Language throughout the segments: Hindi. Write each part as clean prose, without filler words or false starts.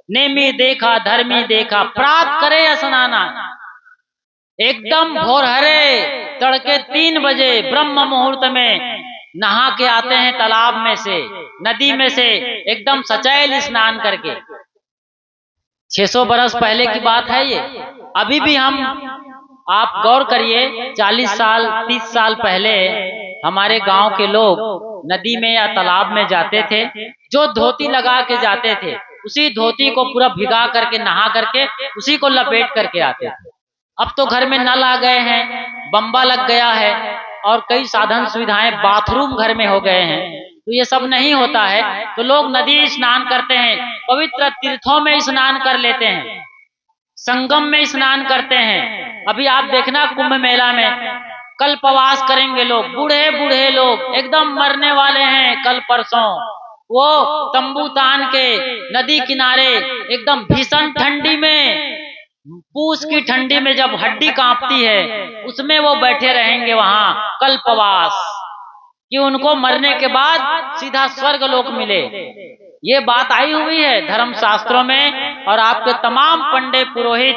नेमी देखा धर्मी देखा, प्रात करे स्नाना। एकदम भोर हरे तड़के 3 बजे ब्रह्म मुहूर्त में नहा के आते हैं तालाब में से, नदी में से, एकदम सचैल स्नान करके। 600 बरस पहले की बात है ये। अभी भी हम, आप गौर करिए, 40 साल 30 साल पहले हमारे गांव के लोग नदी में या तालाब में जाते थे, जो धोती लगा के जाते थे, उसी धोती को पूरा भिगा करके नहा करके उसी को लपेट करके आते थे। अब तो घर में नल आ गए हैं, बम्बा लग गया है और कई साधन सुविधाएं, बाथरूम घर में हो गए हैं, तो ये सब नहीं होता है। तो लोग नदी स्नान करते हैं, पवित्र तीर्थों में स्नान कर लेते हैं, संगम में स्नान करते हैं। अभी आप देखना कुंभ मेला में कल्पवास करेंगे लोग, बूढ़े बूढ़े लोग एकदम मरने वाले हैं। कल परसों वो तंबू तान के नदी किनारे एकदम भीषण ठंडी में, पूस की ठंडी में जब हड्डी कांपती है, उसमें वो बैठे रहेंगे वहां कल्पवास, कि उनको मरने के बाद सीधा स्वर्ग लोक मिले। ये बात आई हुई है धर्म शास्त्रों में, और आपके तमाम पंडित पुरोहित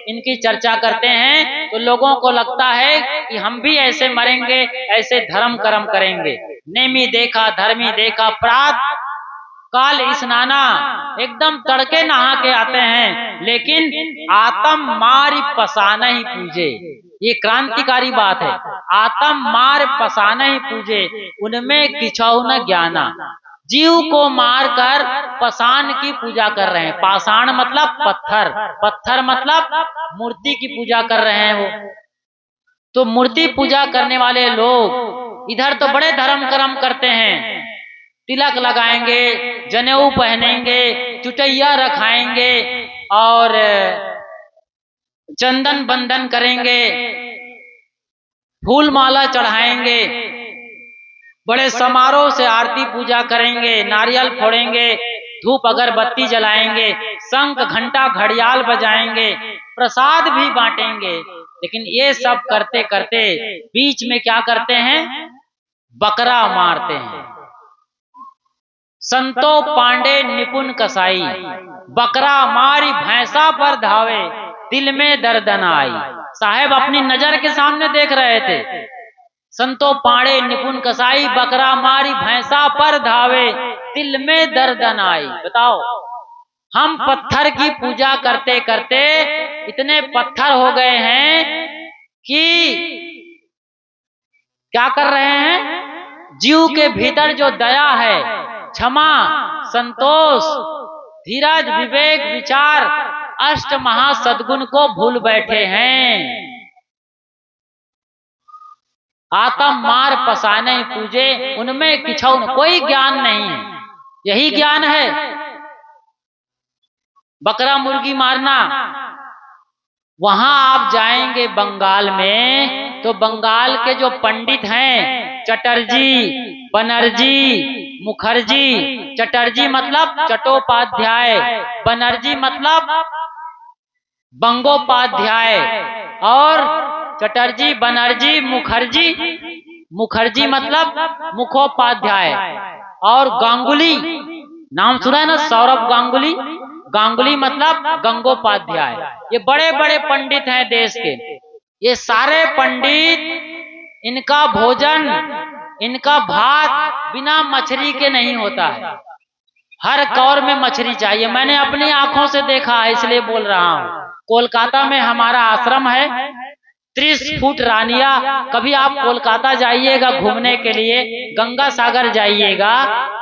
इनकी चर्चा करते हैं। तो लोगों को लगता है कि हम भी ऐसे मरेंगे, ऐसे धर्म कर्म करेंगे। नेमी देखा धर्मी देखा, प्रात काल स्नाना, एकदम तड़के नहा के आते हैं, लेकिन आत्म मार पसाना ही पूजे। ये क्रांतिकारी बात है। आत्म मार पसाना ही पूजे, उनमें किछौ न ज्ञाना। जीव को मारकर पाषाण की पूजा कर रहे हैं। पाषाण मतलब पत्थर, पत्थर मतलब मूर्ति की पूजा कर रहे हैं वो। तो मूर्ति पूजा करने वाले लोग इधर तो बड़े धर्म कर्म करते हैं, तिलक लगाएंगे, जनेऊ पहनेंगे, चुटैया रखाएंगे और चंदन बंदन करेंगे, फूल माला चढ़ाएंगे, बड़े समारोह से आरती पूजा करेंगे, नारियल फोड़ेंगे, धूप अगरबत्ती जलाएंगे, शंख घंटा घड़ियाल बजाएंगे, प्रसाद भी बांटेंगे। लेकिन ये सब करते करते बीच में क्या करते हैं? बकरा मारते हैं। संतो पांडे निपुण कसाई, बकरा मारी भैंसा पर धावे, दिल में दर्द न आई। साहेब अपनी नजर के सामने देख रहे थे। संतो पांडे निपुण कसाई, बकरा मारी भैंसा पर धावे, दिल में दर्द न आई। बताओ, हम पत्थर की पूजा करते करते इतने पत्थर हो गए हैं कि क्या कर रहे हैं? जीव के भीतर जो दया है, क्षमा, संतोष, धीरज, विवेक, विचार, अष्ट महासद्गुण को भूल बैठे हैं। आत्म मार पसाने पूजे, उनमें किछौ कोई ज्ञान नहीं है। यही ज्ञान है बकरा मुर्गी मारना। वहां आप जाएंगे बंगाल में, तो बंगाल के जो पंडित हैं, चटर्जी, बनर्जी, मुखर्जी, चटर्जी मतलब चट्टोपाध्याय, बनर्जी मतलब बंगोपाध्याय, और चटर्जी, बनर्जी, मुखर्जी, मुखर्जी मतलब मुखोपाध्याय, और गांगुली, नाम सुना है ना, सौरभ गांगुली, गांगुली मतलब गंगोपाध्याय। ये बड़े बड़े पंडित हैं देश के। ये सारे पंडित, इनका भोजन, इनका भात बिना मछली के नहीं होता है। हर कौर में मछली चाहिए। मैंने अपनी आंखों से देखा है, इसलिए बोल रहा हूँ। कोलकाता में हमारा आश्रम है, 30 फुट रानिया। कभी आप कोलकाता जाइएगा घूमने के लिए, गंगा सागर जाइएगा,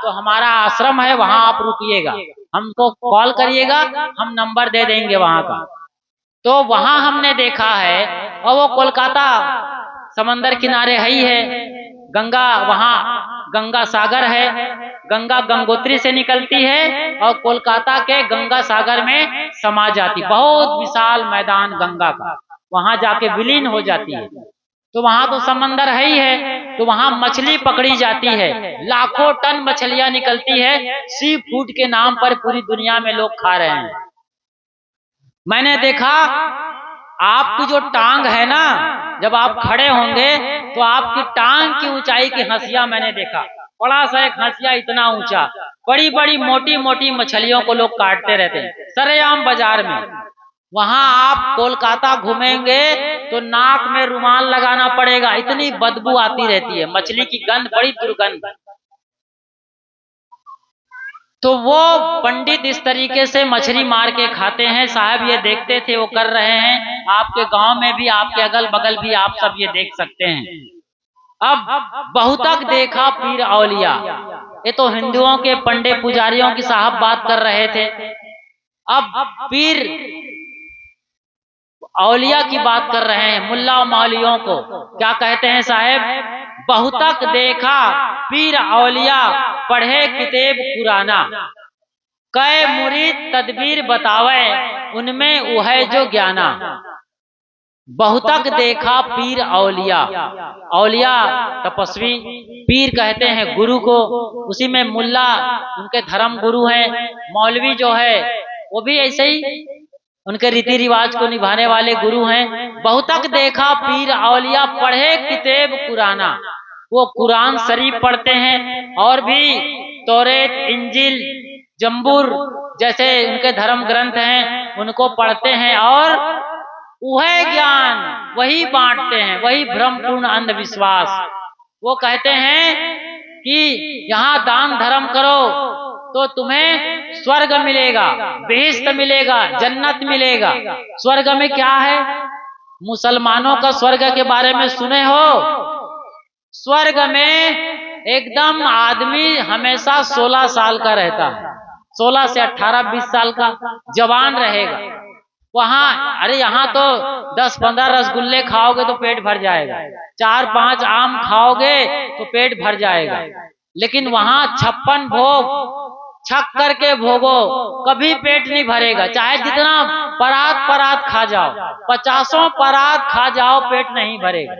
तो हमारा आश्रम है, वहां आप रुकिएगा, हमको कॉल करिएगा, हम नंबर दे देंगे वहां का। तो वहां हमने देखा है, और वो कोलकाता समंदर किनारे ही है, गंगा, वहां गंगा सागर है, गंगा गंगोत्री से निकलती है और कोलकाता के गंगा सागर में समा जाती। बहुत विशाल मैदान गंगा का, वहां जाके विलीन हो जाती है। तो वहां तो समंदर है ही है, तो वहां मछली पकड़ी जाती है, लाखों टन मछलियां निकलती है। सी फूड के नाम पर पूरी दुनिया में लोग खा रहे हैं। मैंने देखा, आपकी जो टांग है ना, जब आप खड़े होंगे तो आपकी टांग की ऊंचाई की हंसिया मैंने देखा। बड़ा सा एक हंसिया इतना ऊंचा, बड़ी बड़ी मोटी मोटी मछलियों को लोग काटते रहते हैं सरेआम बाजार में। वहां आप कोलकाता घूमेंगे तो नाक में रुमाल लगाना पड़ेगा, इतनी बदबू आती रहती है, मछली की गंध बड़ी दुर्गंध। तो वो पंडित इस तरीके से मछली मार के खाते हैं। साहब ये देखते थे वो कर रहे हैं, आपके गांव में भी, आपके अगल बगल भी आप सब ये देख सकते हैं। अब बहुतक देखा पीर औलिया, ये तो हिंदुओं के पंडित पुजारियों की साहब बात कर रहे थे। अब पीर औलिया की बात कर रहे हैं, मुल्ला मौलियों को क्या कहते हैं साहब? बहुतक देखा पीर औलिया, पढ़े किताब कुराना, कै मुरीद तदबीर बतावे, उनमें वह जो ज्ञाना। बहुतक देखा पीर औलिया, औलिया तपस्वी, पीर कहते हैं गुरु को, उसी में मुल्ला उनके धर्म गुरु हैं, मौलवी जो है वो भी ऐसे ही उनके रीति रिवाज को निभाने वाले गुरु हैं। बहुतक देखा पीर औलिया, पढ़े किताब कुराना, वो कुरान शरीफ पढ़ते हैं और भी तौरेत, इंजिल, जंबूर जैसे उनके धर्म ग्रंथ हैं उनको पढ़ते हैं और वह ज्ञान वही बांटते हैं, वही भ्रमपूर्ण अंधविश्वास। वो कहते हैं कि यहाँ दान धर्म करो तो तुम्हें स्वर्ग मिलेगा, बेहिश्त मिलेगा, जन्नत मिलेगा। स्वर्ग में क्या है? मुसलमानों का स्वर्ग के बारे में सुने हो? स्वर्ग में एकदम आदमी हमेशा 16 साल का रहता है, 16 से 18-20 साल का जवान रहेगा। वहां अरे यहाँ तो 10-15 रसगुल्ले खाओगे तो पेट भर जाएगा, 4-5 आम खाओगे तो पेट भर जाएगा। लेकिन वहां 56 भोग छक करके भोगो, कभी पेट नहीं भरेगा, चाहे जितना परात परात खा जाओ, 50 परात खा जाओ, पेट नहीं भरेगा।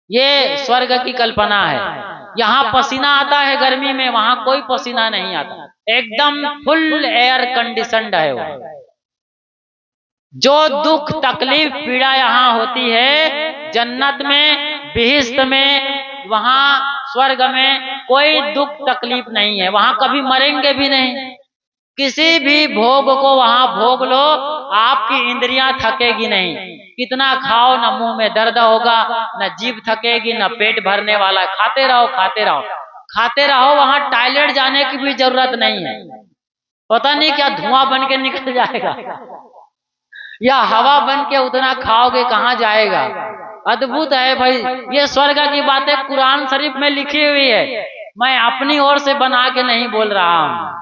ये स्वर्ग की कल्पना है। यहाँ पसीना आता है गर्मी में, वहां कोई पसीना नहीं आता, एकदम फुल एयर कंडीशनड है वो। जो दुख तकलीफ पीड़ा यहाँ होती है जन्नत में, बिहिश्त में, वहां स्वर्ग में कोई दुख तकलीफ नहीं है, वहां कभी मरेंगे भी नहीं। किसी भी भोग को वहां भोग लो, आपकी इंद्रियां थकेगी नहीं, कितना खाओ न मुंह में दर्द होगा, न जीभ थकेगी, न पेट भरने वाला, खाते रहो खाते रहो खाते रहो। वहां टॉयलेट जाने की भी जरूरत नहीं है, पता नहीं क्या धुआं बन के निकल जाएगा या हवा बन के उतना खाओगे कहाँ जाएगा। अद्भुत है भाई, ये स्वर्ग की बातें कुरान शरीफ में लिखी हुई है, मैं अपनी ओर से बना के नहीं बोल रहा हूँ।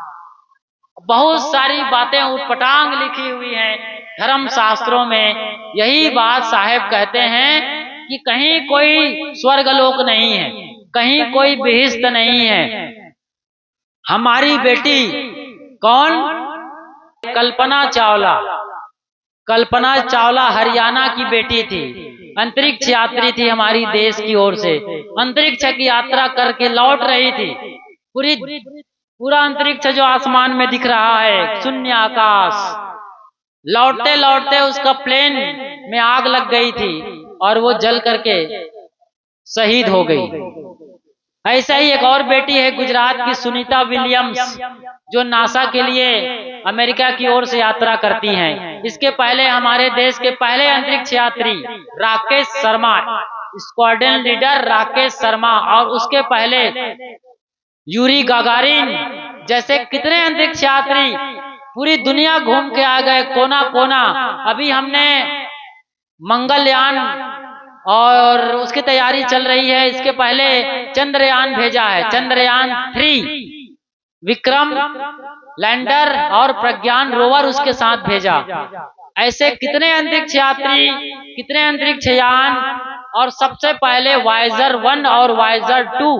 बहुत सारी बातें उटपटांग लिखी हुई हैं धर्म शास्त्रों में। यही बात साहेब कहते हैं कि कहीं कोई स्वर्गलोक नहीं है, कहीं कोई बिहिश्त नहीं है। हमारी बेटी कौन? कल्पना चावला। कल्पना चावला हरियाणा की बेटी थी, अंतरिक्ष यात्री थी, हमारी देश की ओर से अंतरिक्ष की यात्रा करके लौट रही थी। पूरा अंतरिक्ष जो आसमान में दिख रहा है, शून्य आकाश, लौटते लौटते उसका प्लेन में आग लग गई थी और वो जल करके शहीद हो गई। ऐसा ही एक और बेटी है गुजरात की, सुनीता विलियम्स, जो नासा के लिए अमेरिका की ओर से यात्रा करती हैं। इसके पहले हमारे देश के पहले अंतरिक्ष यात्री राकेश शर्मा, स्क्वाड्रन लीडर राकेश शर्मा, और उसके पहले यूरी गागारिन जैसे कितने अंतरिक्ष यात्री पूरी दुनिया घूम के आ गए, कोना कोना। अभी हमने मंगलयान और उसकी तैयारी चल रही है, इसके पहले चंद्रयान भेजा है, चंद्रयान 3, विक्रम लैंडर और प्रज्ञान रोवर उसके साथ भेजा। ऐसे कितने अंतरिक्ष यात्री, कितने अंतरिक्ष यान, और सबसे पहले वायजर 1 और वायजर 2,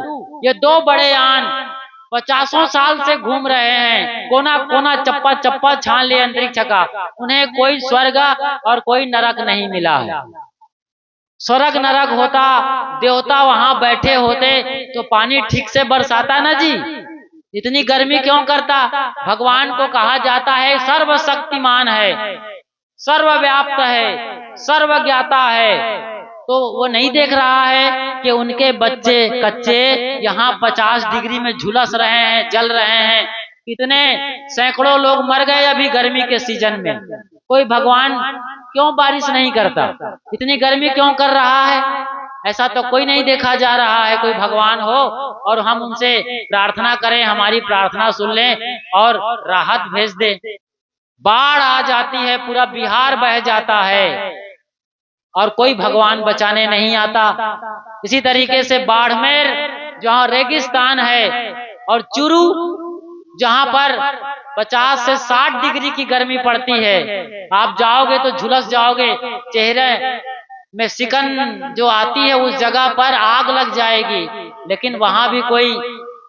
ये 2 बड़े यान 50 साल से घूम रहे हैं, कोना कोना चप्पा चप्पा छान लिए अंतरिक्ष का। उन्हें कोई स्वर्ग और कोई नरक नहीं मिला है। स्वर्ग नरक होता, देवता वहां बैठे होते तो पानी ठीक से बरसाता ना जी, इतनी गर्मी क्यों करता। भगवान को कहा जाता है सर्वशक्तिमान है, सर्वव्याप्त है, सर्वज्ञाता है, तो वो नहीं देख रहा है कि उनके बच्चे कच्चे यहाँ 50 डिग्री में झुलस रहे हैं, जल रहे हैं, इतने सैकड़ों लोग मर गए अभी गर्मी के सीजन में। कोई भगवान क्यों बारिश नहीं करता? इतनी गर्मी क्यों कर रहा है? ऐसा तो कोई नहीं देखा जा रहा है। कोई भगवान हो और हम उनसे प्रार्थना करें, हमारी प्रार्थना सुन लें और राहत भेज दे। बाढ़ आ जाती है, पूरा बिहार बह जाता है और कोई भगवान बचाने नहीं आता। इसी तरीके से बाड़मेर जहाँ रेगिस्तान है और चुरू जहाँ पर 50 से 60 डिग्री की गर्मी पड़ती है, आप जाओगे तो झुलस जाओगे, चेहरे में सिकन जो आती है उस जगह पर आग लग जाएगी। लेकिन वहां भी कोई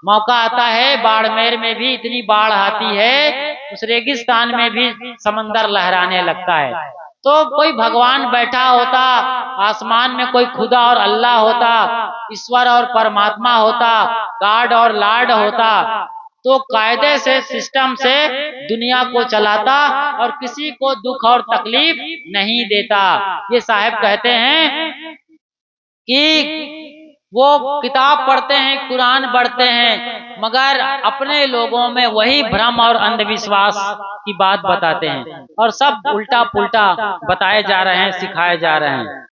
मौका आता है, बाड़मेर में भी इतनी बाढ़ आती है, उस रेगिस्तान में भी समंदर लहराने लगता है। तो कोई भगवान बैठा होता, आसमान में कोई खुदा और अल्लाह होता, ईश्वर और परमात्मा होता, गाड और लाड होता, तो कायदे से सिस्टम से दुनिया को चलाता और किसी को दुख और तकलीफ नहीं देता। ये साहब कहते हैं कि वो किताब पढ़ते हैं, कुरान पढ़ते हैं, मगर अपने लोगों में वही भ्रम और अंधविश्वास की बात बताते हैं और सब उल्टा पुल्टा बताए जा रहे हैं, सिखाए जा रहे हैं।